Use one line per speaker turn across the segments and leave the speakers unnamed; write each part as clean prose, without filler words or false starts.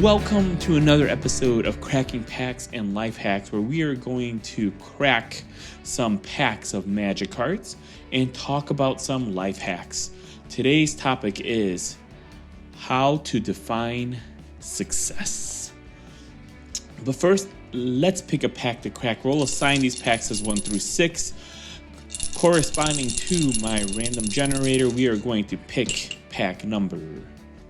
Welcome to another episode of Cracking Packs and Life Hacks, where we are going to crack some packs of magic cards and talk about some life hacks. Today's topic is how to define success. But first, let's pick a pack to crack. We'll assign these packs as 1 through 6. Corresponding to my random generator, we are going to pick pack number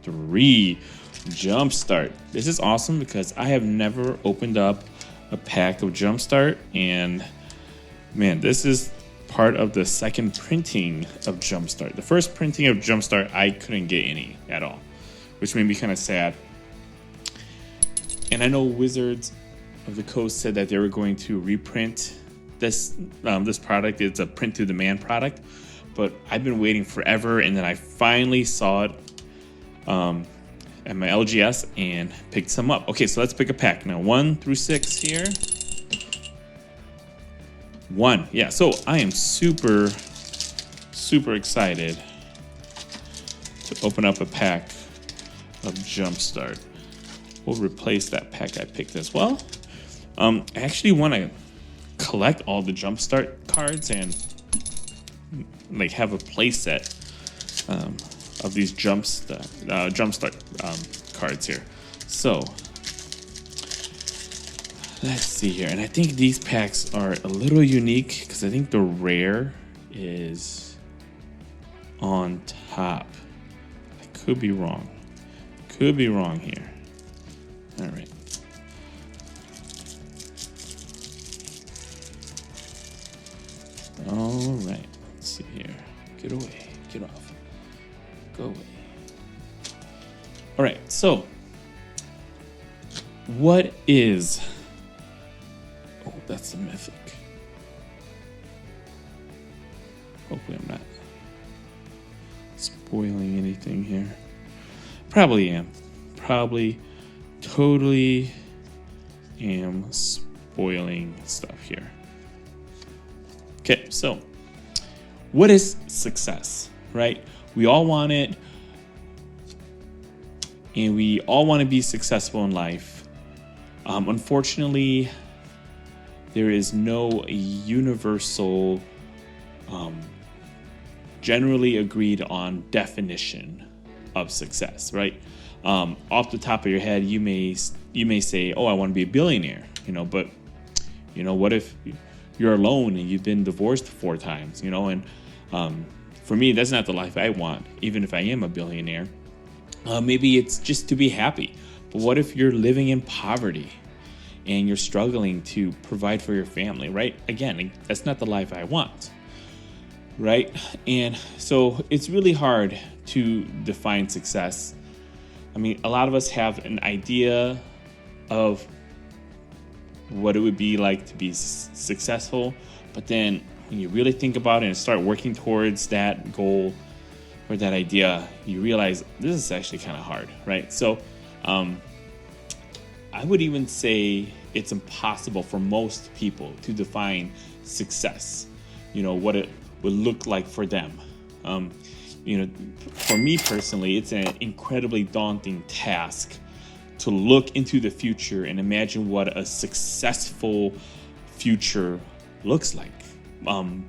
3. Jumpstart. This is awesome because I have never opened up a pack of Jumpstart, and man, this is part of the second printing of Jumpstart. The first printing of Jumpstart, I couldn't get any at all, which made me kind of sad. And I know Wizards of the Coast said that they were going to reprint this product. It's a print to demand product, but I've been waiting forever, and then I finally saw it at my LGS and picked some up. Okay, so let's pick a pack now. 1 through 6 here. 1. Yeah, so I am super excited to open up a pack of Jumpstart. We'll replace that pack I picked as well. I actually want to collect all the Jumpstart cards and like have a play set of these Jumpstart cards here. So let's see here, and I think these packs are a little unique because I think the rare is on top. I could be wrong. Could be wrong here. All right. All right. Let's see here. Get away. Get off. Go away. All right, so what is... Oh, that's the mythic. Hopefully I'm not spoiling anything here. Probably am. Probably totally am spoiling stuff here. Okay, so what is success, right? We all want it, and we all want to be successful in life. Unfortunately, there is no universal, generally agreed on definition of success, right? Off the top of your head, you may say, "Oh, I want to be a billionaire," but what if you're alone and you've been divorced 4 times, and for me, that's not the life I want, even if I am a billionaire. Maybe it's just to be happy. But what if you're living in poverty and you're struggling to provide for your family, right? Again, that's not the life I want, right? And so it's really hard to define success. I mean, a lot of us have an idea of what it would be like to be successful, but then when you really think about it and start working towards that goal or that idea, you realize this is actually kind of hard, right? So I would even say it's impossible for most people to define success, what it would look like for them. For me personally, it's an incredibly daunting task to look into the future and imagine what a successful future looks like.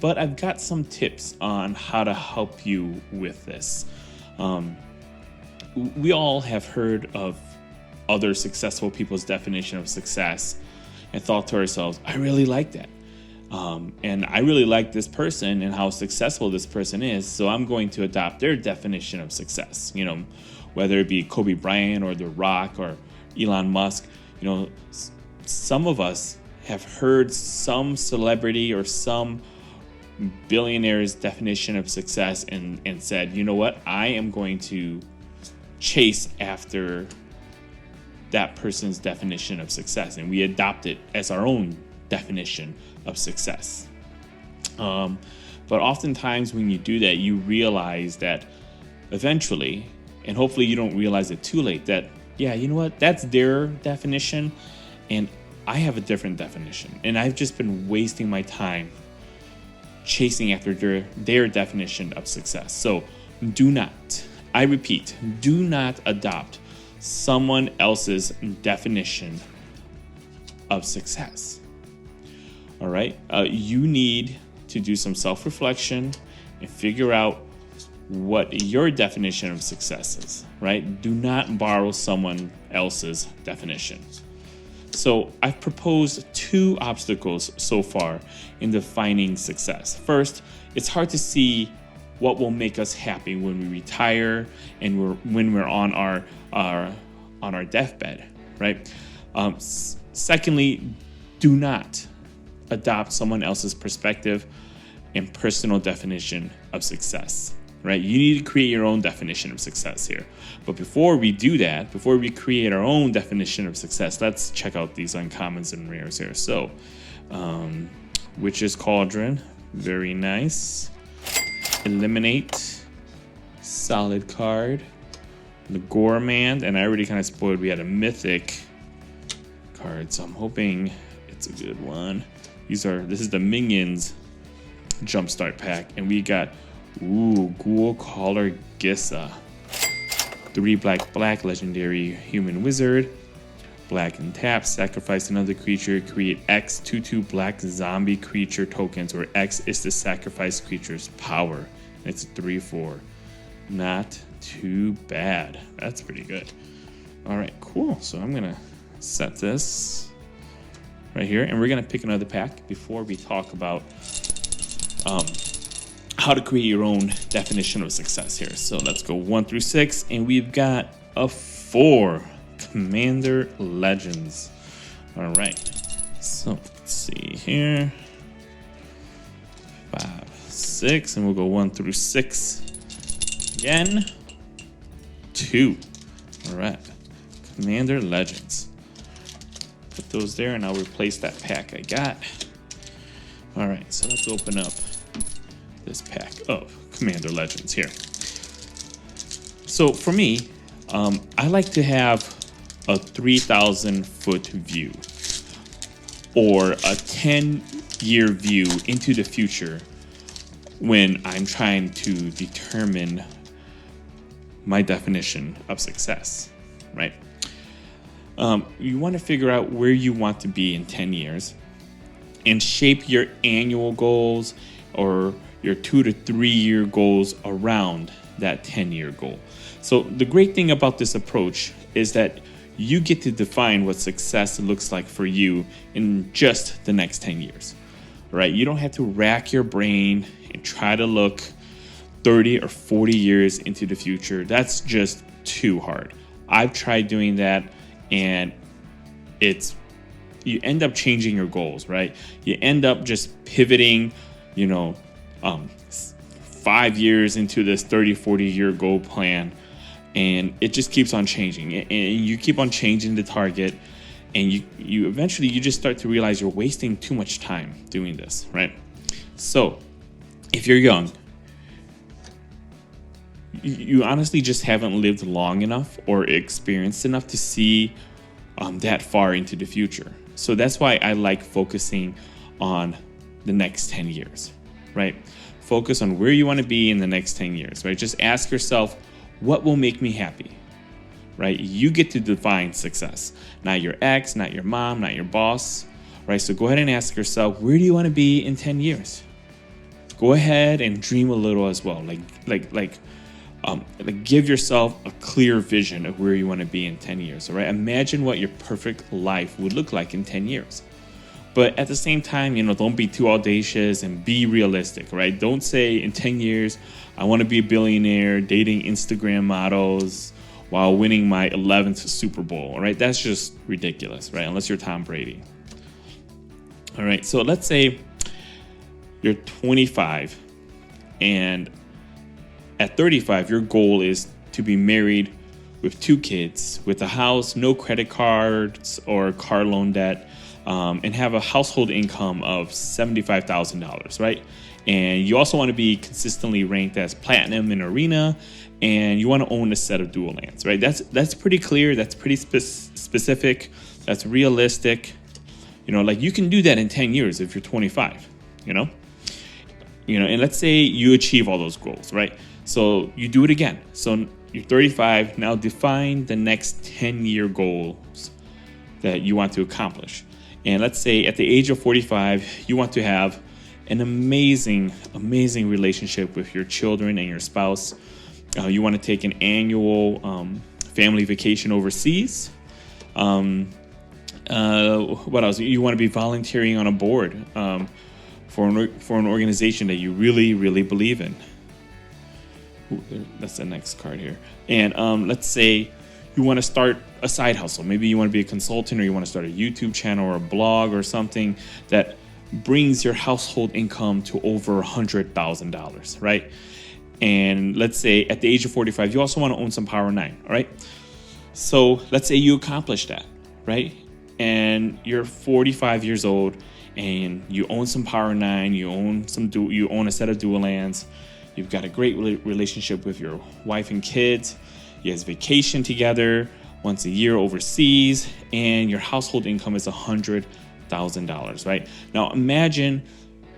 But I've got some tips on how to help you with this. We all have heard of other successful people's definition of success and thought to ourselves, I really like that. And I really like this person and how successful this person is, so I'm going to adopt their definition of success. Whether it be Kobe Bryant or The Rock or Elon Musk, some of us have heard some celebrity or some billionaire's definition of success and said, you know what, I am going to chase after that person's definition of success, and we adopt it as our own definition of success. But oftentimes when you do that, you realize that eventually, and hopefully you don't realize it too late, that, yeah, you know what, that's their definition, and I have a different definition, and I've just been wasting my time chasing after their definition of success. So do not, I repeat, do not adopt someone else's definition of success. All right. You need to do some self-reflection and figure out what your definition of success is, right? Do not borrow someone else's definition. So I've proposed 2 obstacles so far in defining success. First, it's hard to see what will make us happy when we retire and when we're on our deathbed, right? Secondly, do not adopt someone else's perspective and personal definition of success, right? You need to create your own definition of success here. But before we do that, before we create our own definition of success, let's check out these uncommons and rares here. So, Witch's Cauldron, very nice. Eliminate, solid card. The Gormand, and I already kind of spoiled, we had a mythic card, so I'm hoping it's a good one. This is the Minions Jumpstart pack, and we got Ghoul Caller Gissa. 3 black legendary human wizard. Black and tap, sacrifice another creature, create X 2/2 black zombie creature tokens, where X is the sacrifice creature's power. It's 3/4. Not too bad. That's pretty good. All right, cool. So I'm gonna set this right here, and we're gonna pick another pack before we talk about how to create your own definition of success here. So let's go 1 through 6, and we've got a 4. Commander Legends. All right, so let's see here. 5, 6, and we'll go 1 through 6 again. 2. All right, Commander Legends. Put those there, and I'll replace that pack I got. All right, so let's open up this pack of Commander Legends here. So for me, I like to have a 3,000-foot view or a 10-year view into the future when I'm trying to determine my definition of success, right? You want to figure out where you want to be in 10 years and shape your annual goals or your 2 to 3 year goals around that 10-year goal. So the great thing about this approach is that you get to define what success looks like for you in just the next 10 years, right? You don't have to rack your brain and try to look 30 or 40 years into the future. That's just too hard. I've tried doing that, and you end up changing your goals, right? You end up just pivoting, 5 years into this 30, 40 year goal plan. And it just keeps on changing, and you keep on changing the target, and you eventually just start to realize you're wasting too much time doing this, right? So if you're young, you honestly just haven't lived long enough or experienced enough to see that far into the future. So that's why I like focusing on the next 10 years, right? Focus on where you want to be in the next 10 years, right? Just ask yourself, what will make me happy, right? You get to define success, not your ex, not your mom, not your boss, right? So go ahead and ask yourself, where do you want to be in 10 years? Go ahead and dream a little as well. Like give yourself a clear vision of where you want to be in 10 years, all right? Imagine what your perfect life would look like in 10 years. But at the same time, don't be too audacious and be realistic, right? Don't say in 10 years, I want to be a billionaire, dating Instagram models while winning my 11th Super Bowl, all right? That's just ridiculous, right? Unless you're Tom Brady. All right, so let's say you're 25, and at 35, your goal is to be married with 2 kids, with a house, no credit cards or car loan debt, and have a household income of $75,000, right? And you also want to be consistently ranked as platinum in Arena, and you want to own a set of dual lands, right? That's pretty clear. That's pretty specific. That's realistic. You can do that in 10 years if you're 25, and let's say you achieve all those goals, right? So you do it again. So you're 35. Now define the next 10-year goals that you want to accomplish. And let's say at the age of 45, you want to have an amazing relationship with your children and your spouse. You want to take an annual family vacation overseas. What else? You want to be volunteering on a board for an organization that you really believe in. Ooh, that's the next card here. And let's say you want to start a side hustle. Maybe you want to be a consultant, or you want to start a YouTube channel or a blog or something that brings your household income to over $100,000, right? And let's say at the age of 45, you also want to own some Power 9, all right? So let's say you accomplish that, right? And you're 45 years old and you own some Power 9, you own a set of dual lands, you've got a great relationship with your wife and kids, you guys vacation together once a year overseas, and your household income is $100,000, right? Now imagine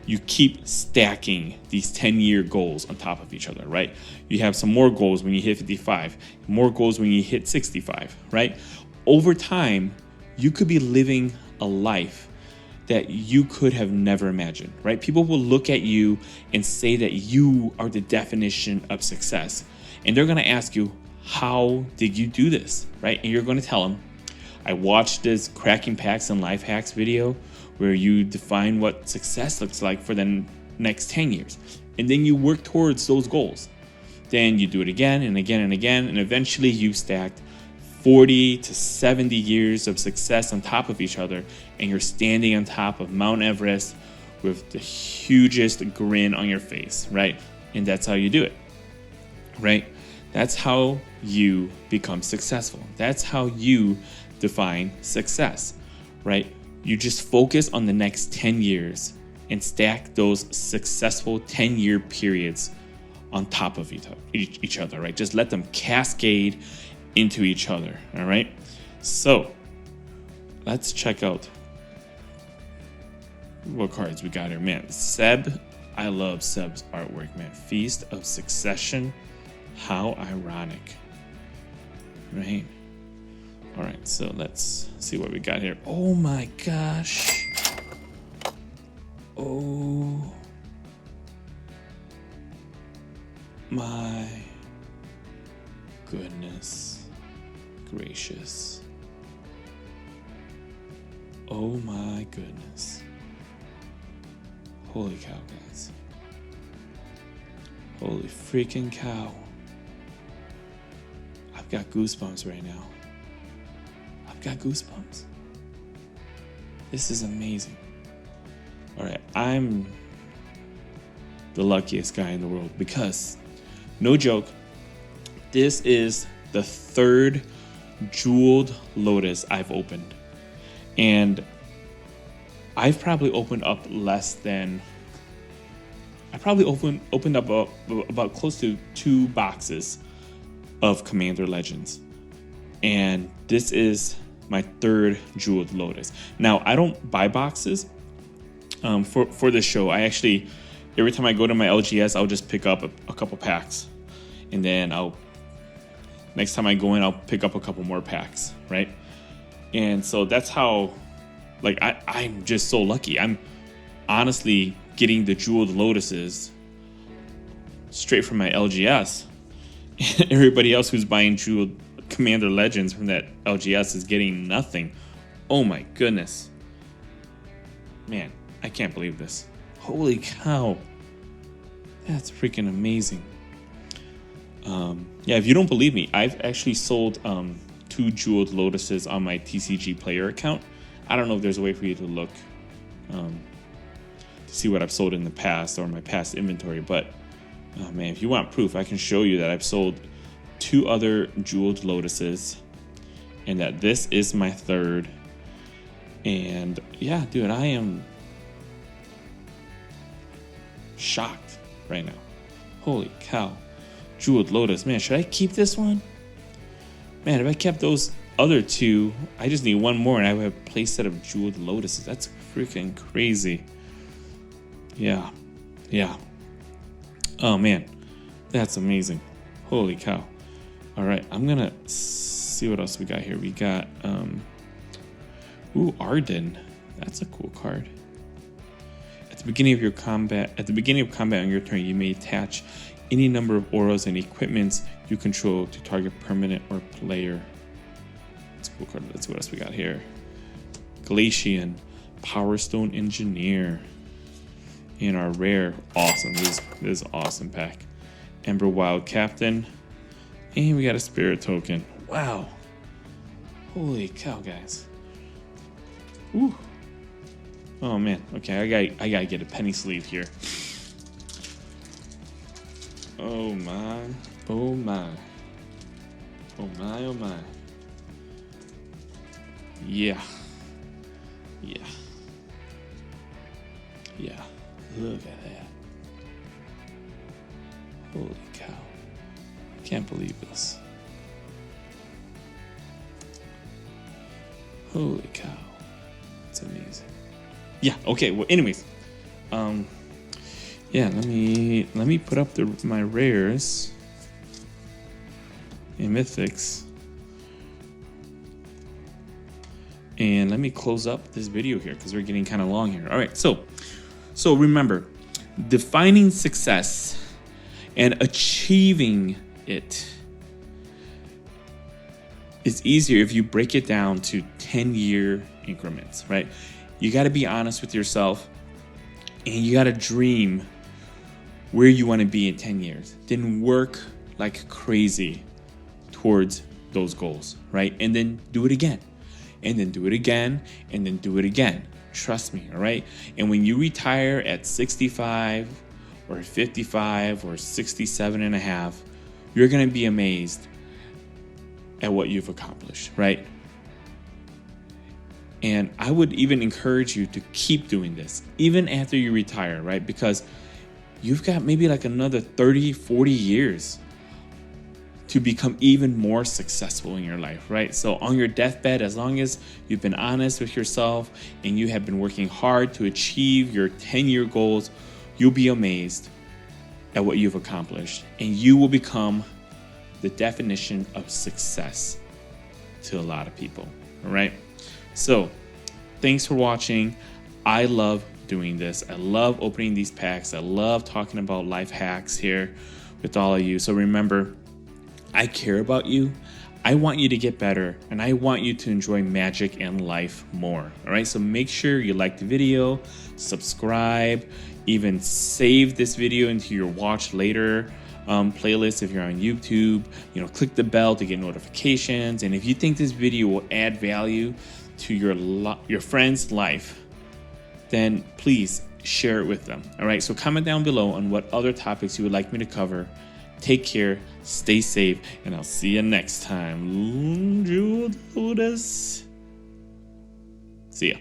you keep stacking these 10-year goals on top of each other, right? You have some more goals when you hit 55, more goals when you hit 65, right? Over time, you could be living a life that you could have never imagined, right? People will look at you and say that you are the definition of success. And they're going to ask you, how did you do this, right? And you're going to tell them, I watched this Cracking Packs and Life Hacks video where you define what success looks like for the next 10 years. And then you work towards those goals. Then you do it again and again and again. And eventually you've stacked 40 to 70 years of success on top of each other. And you're standing on top of Mount Everest with the hugest grin on your face, right? And that's how you do it, right? That's how you become successful. That's how you define success, right? You just focus on the next 10 years and stack those successful 10-year periods on top of each other, right? Just let them cascade into each other, all right? So let's check out what cards we got here. Man, Seb, I love Seb's artwork, man. Feast of Succession. How ironic, right? All right, so let's see what we got here. Oh my gosh. Oh my goodness gracious. Oh my goodness. Holy cow, guys. Holy freaking cow. I've got goosebumps right now. I've got goosebumps. This is amazing. All right, I'm the luckiest guy in the world because, no joke, this is the third jeweled lotus I've opened. And I've probably opened up opened up about close to 2 boxes of Commander Legends. And this is my third jeweled lotus. Now, I don't buy boxes for this show. I actually, every time I go to my LGS, I'll just pick up a couple packs. And then next time I go in, I'll pick up a couple more packs, right? And so that's how, like, I'm just so lucky. I'm honestly getting the jeweled lotuses straight from my LGS. Everybody else who's buying jeweled Commander Legends from that LGS is getting nothing. Oh my goodness. Man, I can't believe this. Holy cow. That's freaking amazing. Yeah, if you don't believe me, I've actually sold 2 jeweled lotuses on my TCG player account. I don't know if there's a way for you to look to see what I've sold in the past or my past inventory, but man, if you want proof, I can show you that I've sold 2 other jeweled lotuses and that this is my third. And yeah, dude, I am shocked right now. Holy cow. Jeweled lotus. Man, should I keep this one? Man, if I kept those other 2, I just need 1 more and I would have a play set of jeweled lotuses. That's freaking crazy. Yeah. Oh man. That's amazing. Holy cow. All right, I'm gonna see what else we got here. We got Arden. That's a cool card. At the beginning of combat on your turn, you may attach any number of auras and equipments you control to target permanent or player. That's a cool card. Let's see what else we got here. Glacian, Power Stone Engineer. And our rare, awesome. This is awesome pack. Ember Wild Captain. And we got a Spirit Token. Wow. Holy cow, guys. Ooh. Oh man. Okay, I gotta get a penny sleeve here. Oh my. Oh my. Oh my, oh my. Yeah. Yeah. Yeah. Look at that. Holy cow. Can't believe this. Holy cow. It's amazing. Yeah, okay, well anyways. Yeah, let me put up my rares and mythics. And let me close up this video here because we're getting kind of long here. All right, so remember, defining success and achieving it is easier if you break it down to 10-year increments, right? You got to be honest with yourself and you got to dream where you want to be in 10 years. Then work like crazy towards those goals, right? And then do it again. And then do it again. And then do it again. Trust me, all right? And when you retire at 65 or 55 or 67 and a half, you're going to be amazed at what you've accomplished, right? And I would even encourage you to keep doing this, even after you retire, right? Because you've got maybe like another 30, 40 years to become even more successful in your life, right? So on your deathbed, as long as you've been honest with yourself and you have been working hard to achieve your 10-year goals, you'll be amazed at what you've accomplished. And you will become the definition of success to a lot of people, all right? So thanks for watching. I love doing this. I love opening these packs. I love talking about life hacks here with all of you. So remember, I care about you. I want you to get better and I want you to enjoy magic and life more. All right. So make sure you like the video, subscribe, even save this video into your watch later playlist if you're on YouTube. Click the bell to get notifications. And if you think this video will add value to your friend's life, then please share it with them. All right. So comment down below on what other topics you would like me to cover. Take care, stay safe, and I'll see you next time. See ya.